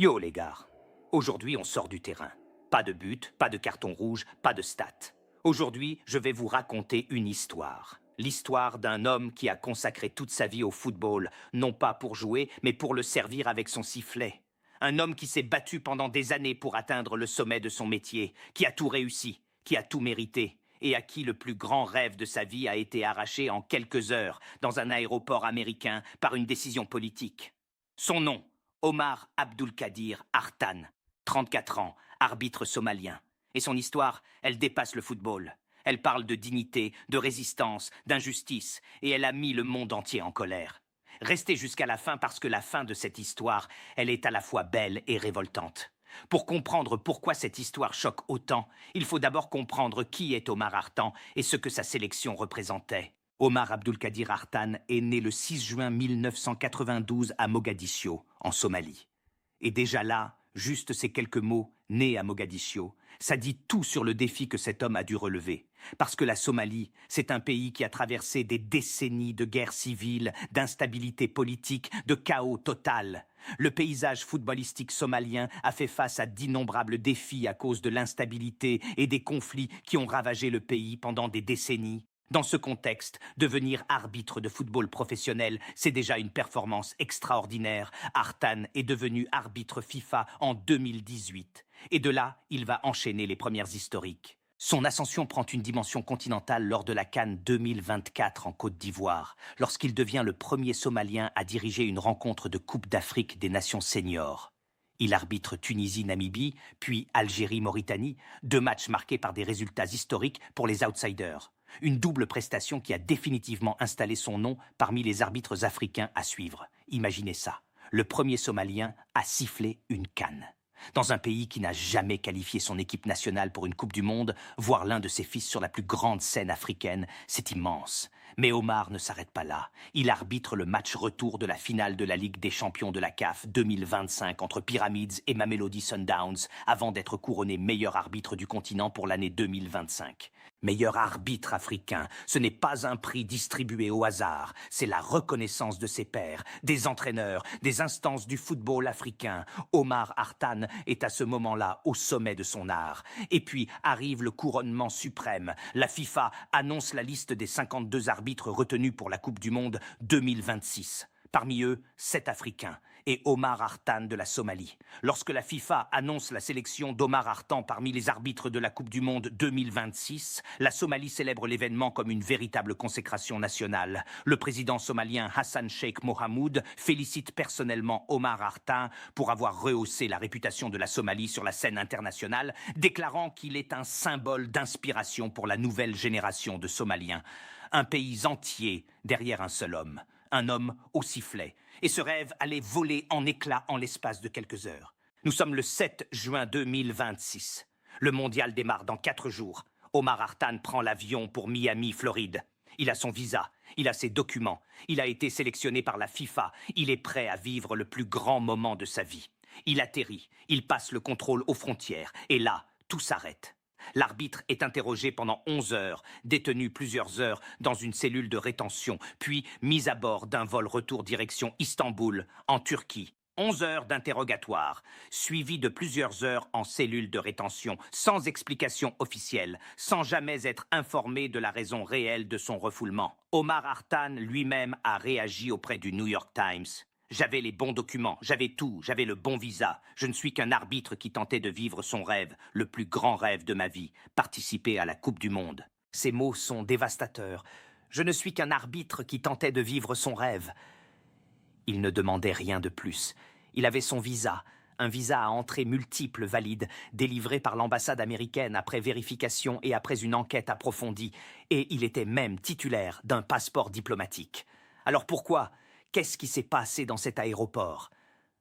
Yo les gars, aujourd'hui on sort du terrain. Pas de but, pas de carton rouge, pas de stats. Aujourd'hui, je vais vous raconter une histoire. L'histoire d'un homme qui a consacré toute sa vie au football, non pas pour jouer, mais pour le servir avec son sifflet. Un homme qui s'est battu pendant des années pour atteindre le sommet de son métier, qui a tout réussi, qui a tout mérité, et à qui le plus grand rêve de sa vie a été arraché en quelques heures dans un aéroport américain par une décision politique. Son nom, Omar Abdulkadir Artan, 34 ans, arbitre somalien. Et son histoire, elle dépasse le football. Elle parle de dignité, de résistance, d'injustice, et elle a mis le monde entier en colère. Restez jusqu'à la fin parce que la fin de cette histoire, elle est à la fois belle et révoltante. Pour comprendre pourquoi cette histoire choque autant, il faut d'abord comprendre qui est Omar Artan et ce que sa sélection représentait. Omar Abdulkadir Artan est né le 6 juin 1992 à Mogadiscio, en Somalie. Et déjà là, juste ces quelques mots, né à Mogadiscio, ça dit tout sur le défi que cet homme a dû relever. Parce que la Somalie, c'est un pays qui a traversé des décennies de guerre civile, d'instabilité politique, de chaos total. Le paysage footballistique somalien a fait face à d'innombrables défis à cause de l'instabilité et des conflits qui ont ravagé le pays pendant des décennies. Dans ce contexte, devenir arbitre de football professionnel, c'est déjà une performance extraordinaire. Artan est devenu arbitre FIFA en 2018. Et de là, il va enchaîner les premières historiques. Son ascension prend une dimension continentale lors de la CAN 2024 en Côte d'Ivoire, lorsqu'il devient le premier Somalien à diriger une rencontre de Coupe d'Afrique des Nations seniors. Il arbitre Tunisie-Namibie, puis Algérie-Mauritanie, 2 matchs marqués par des résultats historiques pour les outsiders. Une double prestation qui a définitivement installé son nom parmi les arbitres africains à suivre. Imaginez ça, le premier Somalien à siffler une CAN. Dans un pays qui n'a jamais qualifié son équipe nationale pour une Coupe du Monde, voir l'un de ses fils sur la plus grande scène africaine, c'est immense. Mais Omar ne s'arrête pas là. Il arbitre le match retour de la finale de la Ligue des champions de la CAF 2025 entre Pyramids et Mamelodi Sundowns avant d'être couronné meilleur arbitre du continent pour l'année 2025. Meilleur arbitre africain, ce n'est pas un prix distribué au hasard, c'est la reconnaissance de ses pairs, des entraîneurs, des instances du football africain. Omar Artan est à ce moment-là au sommet de son art. Et puis arrive le couronnement suprême. La FIFA annonce la liste des 52 arbitres retenus pour la Coupe du Monde 2026. Parmi eux, 7 Africains et Omar Artan de la Somalie. Lorsque la FIFA annonce la sélection d'Omar Artan parmi les arbitres de la Coupe du Monde 2026, la Somalie célèbre l'événement comme une véritable consécration nationale. Le président somalien Hassan Sheikh Mohamud félicite personnellement Omar Artan pour avoir rehaussé la réputation de la Somalie sur la scène internationale, déclarant qu'il est un symbole d'inspiration pour la nouvelle génération de Somaliens. Un pays entier derrière un seul homme. Un homme au sifflet. Et ce rêve allait voler en éclats en l'espace de quelques heures. Nous sommes le 7 juin 2026. Le mondial démarre dans 4 jours. Omar Artan prend l'avion pour Miami, Floride. Il a son visa, il a ses documents, il a été sélectionné par la FIFA, il est prêt à vivre le plus grand moment de sa vie. Il atterrit, il passe le contrôle aux frontières, et là, tout s'arrête. L'arbitre est interrogé pendant 11 heures, détenu plusieurs heures dans une cellule de rétention, puis mis à bord d'un vol retour direction Istanbul, en Turquie. 11 heures d'interrogatoire, suivi de plusieurs heures en cellule de rétention, sans explication officielle, sans jamais être informé de la raison réelle de son refoulement. Omar Artan lui-même a réagi auprès du New York Times. J'avais les bons documents, j'avais tout, j'avais le bon visa. Je ne suis qu'un arbitre qui tentait de vivre son rêve, le plus grand rêve de ma vie, participer à la Coupe du Monde. Ces mots sont dévastateurs. Je ne suis qu'un arbitre qui tentait de vivre son rêve. Il ne demandait rien de plus. Il avait son visa, un visa à entrée multiple valide, délivré par l'ambassade américaine après vérification et après une enquête approfondie. Et il était même titulaire d'un passeport diplomatique. Alors pourquoi ? Qu'est-ce qui s'est passé dans cet aéroport ?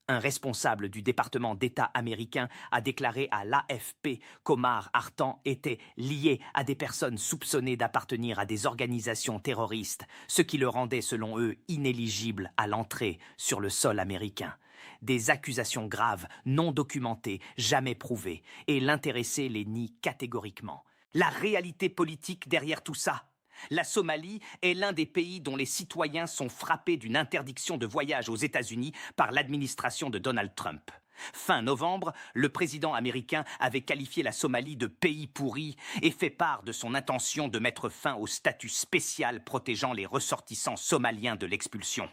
Un responsable du département d'État américain a déclaré à l'AFP qu'Omar Artan était lié à des personnes soupçonnées d'appartenir à des organisations terroristes, ce qui le rendait, selon eux, inéligible à l'entrée sur le sol américain. Des accusations graves, non documentées, jamais prouvées, et l'intéressé les nie catégoriquement. La réalité politique derrière tout ça ? La Somalie est l'un des pays dont les citoyens sont frappés d'une interdiction de voyage aux États-Unis par l'administration de Donald Trump. Fin novembre, le président américain avait qualifié la Somalie de pays pourri et fait part de son intention de mettre fin au statut spécial protégeant les ressortissants somaliens de l'expulsion.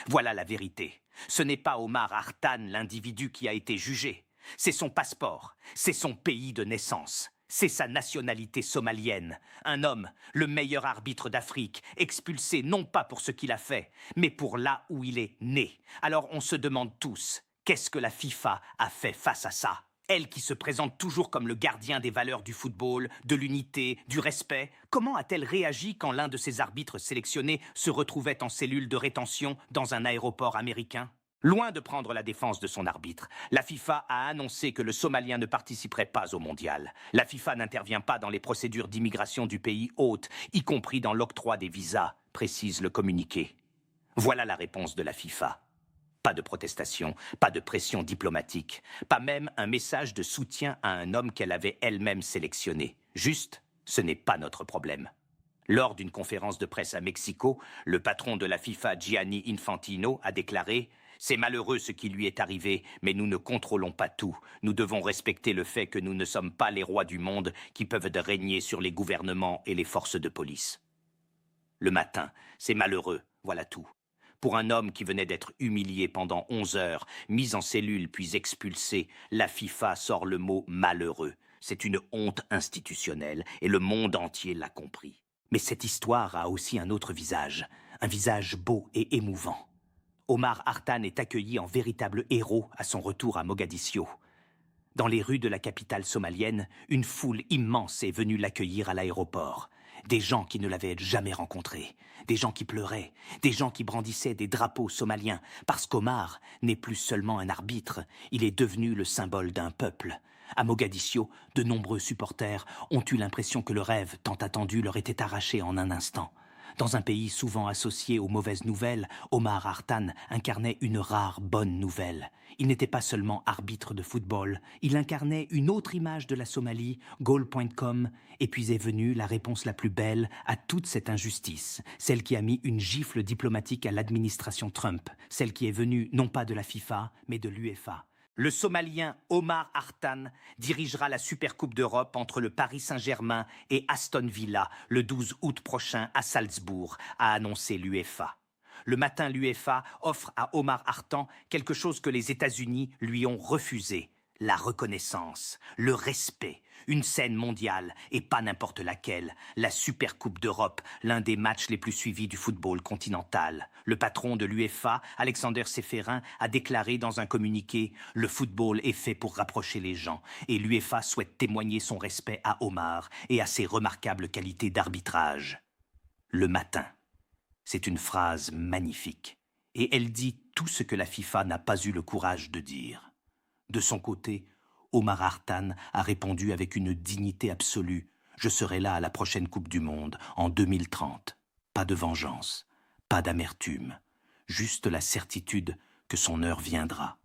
Voilà la vérité. Ce n'est pas Omar Artan, l'individu, qui a été jugé. C'est son passeport, c'est son pays de naissance. C'est sa nationalité somalienne. Un homme, le meilleur arbitre d'Afrique, expulsé non pas pour ce qu'il a fait, mais pour là où il est né. Alors on se demande tous, qu'est-ce que la FIFA a fait face à ça? Elle qui se présente toujours comme le gardien des valeurs du football, de l'unité, du respect, comment a-t-elle réagi quand l'un de ses arbitres sélectionnés se retrouvait en cellule de rétention dans un aéroport américain? Loin de prendre la défense de son arbitre, la FIFA a annoncé que le Somalien ne participerait pas au mondial. La FIFA n'intervient pas dans les procédures d'immigration du pays hôte, y compris dans l'octroi des visas, précise le communiqué. Voilà la réponse de la FIFA. Pas de protestation, pas de pression diplomatique, pas même un message de soutien à un homme qu'elle avait elle-même sélectionné. Juste, ce n'est pas notre problème. Lors d'une conférence de presse à Mexico, le patron de la FIFA, Gianni Infantino, a déclaré « C'est malheureux ce qui lui est arrivé, mais nous ne contrôlons pas tout. Nous devons respecter le fait que nous ne sommes pas les rois du monde qui peuvent régner sur les gouvernements et les forces de police. » Le matin, c'est malheureux, voilà tout. Pour un homme qui venait d'être humilié pendant 11 heures, mis en cellule puis expulsé, la FIFA sort le mot « malheureux ». C'est une honte institutionnelle et le monde entier l'a compris. Mais cette histoire a aussi un autre visage, un visage beau et émouvant. Omar Artan est accueilli en véritable héros à son retour à Mogadiscio. Dans les rues de la capitale somalienne, une foule immense est venue l'accueillir à l'aéroport. Des gens qui ne l'avaient jamais rencontré, des gens qui pleuraient, des gens qui brandissaient des drapeaux somaliens, parce qu'Omar n'est plus seulement un arbitre, il est devenu le symbole d'un peuple. À Mogadiscio, de nombreux supporters ont eu l'impression que le rêve tant attendu leur était arraché en un instant. Dans un pays souvent associé aux mauvaises nouvelles, Omar Artan incarnait une rare bonne nouvelle. Il n'était pas seulement arbitre de football, il incarnait une autre image de la Somalie, Goal.com, et puis est venue la réponse la plus belle à toute cette injustice, celle qui a mis une gifle diplomatique à l'administration Trump, celle qui est venue non pas de la FIFA, mais de l'UEFA. Le Somalien Omar Artan dirigera la Supercoupe d'Europe entre le Paris Saint-Germain et Aston Villa le 12 août prochain à Salzbourg, a annoncé l'UEFA. Le matin, l'UEFA offre à Omar Artan quelque chose que les États-Unis lui ont refusé. La reconnaissance, le respect, une scène mondiale et pas n'importe laquelle, la Supercoupe d'Europe, l'un des matchs les plus suivis du football continental. Le patron de l'UEFA, Alexander Seferin, a déclaré dans un communiqué « Le football est fait pour rapprocher les gens et l'UEFA souhaite témoigner son respect à Omar et à ses remarquables qualités d'arbitrage. » Le matin. C'est une phrase magnifique et elle dit tout ce que la FIFA n'a pas eu le courage de dire. De son côté, Omar Artan a répondu avec une dignité absolue « Je serai là à la prochaine Coupe du Monde, en 2030. Pas de vengeance, pas d'amertume, juste la certitude que son heure viendra.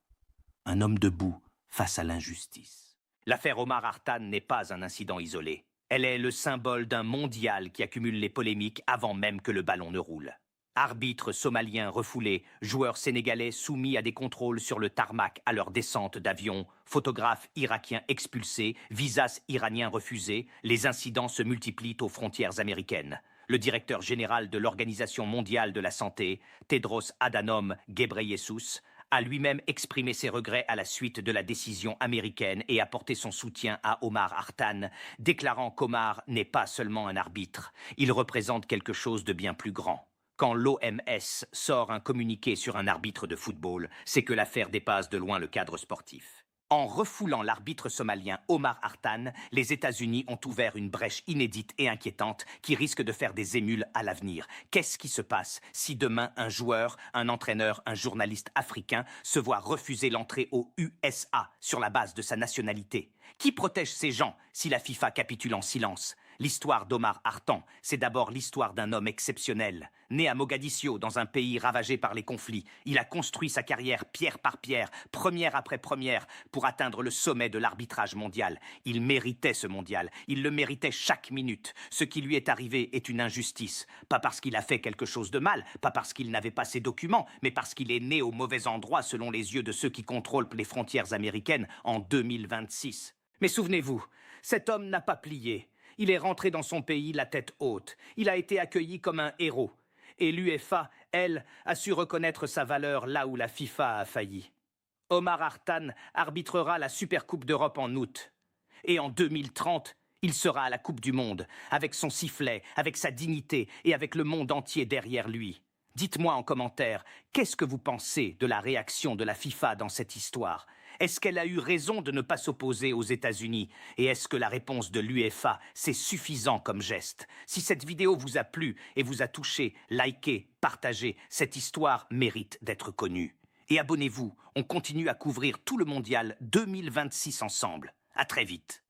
Un homme debout face à l'injustice. » L'affaire Omar Artan n'est pas un incident isolé. Elle est le symbole d'un mondial qui accumule les polémiques avant même que le ballon ne roule. Arbitres somaliens refoulés, joueurs sénégalais soumis à des contrôles sur le tarmac à leur descente d'avion, photographes irakiens expulsés, visas iraniens refusés, les incidents se multiplient aux frontières américaines. Le directeur général de l'Organisation mondiale de la santé, Tedros Adhanom Ghebreyesus, a lui-même exprimé ses regrets à la suite de la décision américaine et apporté son soutien à Omar Artan, déclarant qu'Omar n'est pas seulement un arbitre, il représente quelque chose de bien plus grand. Quand l'OMS sort un communiqué sur un arbitre de football, c'est que l'affaire dépasse de loin le cadre sportif. En refoulant l'arbitre somalien Omar Artan, les États-Unis ont ouvert une brèche inédite et inquiétante qui risque de faire des émules à l'avenir. Qu'est-ce qui se passe si demain un joueur, un entraîneur, un journaliste africain se voit refuser l'entrée aux USA sur la base de sa nationalité? Qui protège ces gens si la FIFA capitule en silence? L'histoire d'Omar Hartan, c'est d'abord l'histoire d'un homme exceptionnel. Né à Mogadiscio, dans un pays ravagé par les conflits, il a construit sa carrière pierre par pierre, première après première, pour atteindre le sommet de l'arbitrage mondial. Il méritait ce mondial, il le méritait chaque minute. Ce qui lui est arrivé est une injustice. Pas parce qu'il a fait quelque chose de mal, pas parce qu'il n'avait pas ses documents, mais parce qu'il est né au mauvais endroit selon les yeux de ceux qui contrôlent les frontières américaines en 2026. Mais souvenez-vous, cet homme n'a pas plié. Il est rentré dans son pays la tête haute. Il a été accueilli comme un héros. Et l'UEFA, elle, a su reconnaître sa valeur là où la FIFA a failli. Omar Hartan arbitrera la Supercoupe d'Europe en août. Et en 2030, il sera à la Coupe du Monde, avec son sifflet, avec sa dignité et avec le monde entier derrière lui. Dites-moi en commentaire, qu'est-ce que vous pensez de la réaction de la FIFA dans cette histoire ? Est-ce qu'elle a eu raison de ne pas s'opposer aux États-Unis? Et est-ce que la réponse de l'UEFA, c'est suffisant comme geste? Si cette vidéo vous a plu et vous a touché, likez, partagez. Cette histoire mérite d'être connue. Et abonnez-vous, on continue à couvrir tout le mondial 2026 ensemble. À très vite.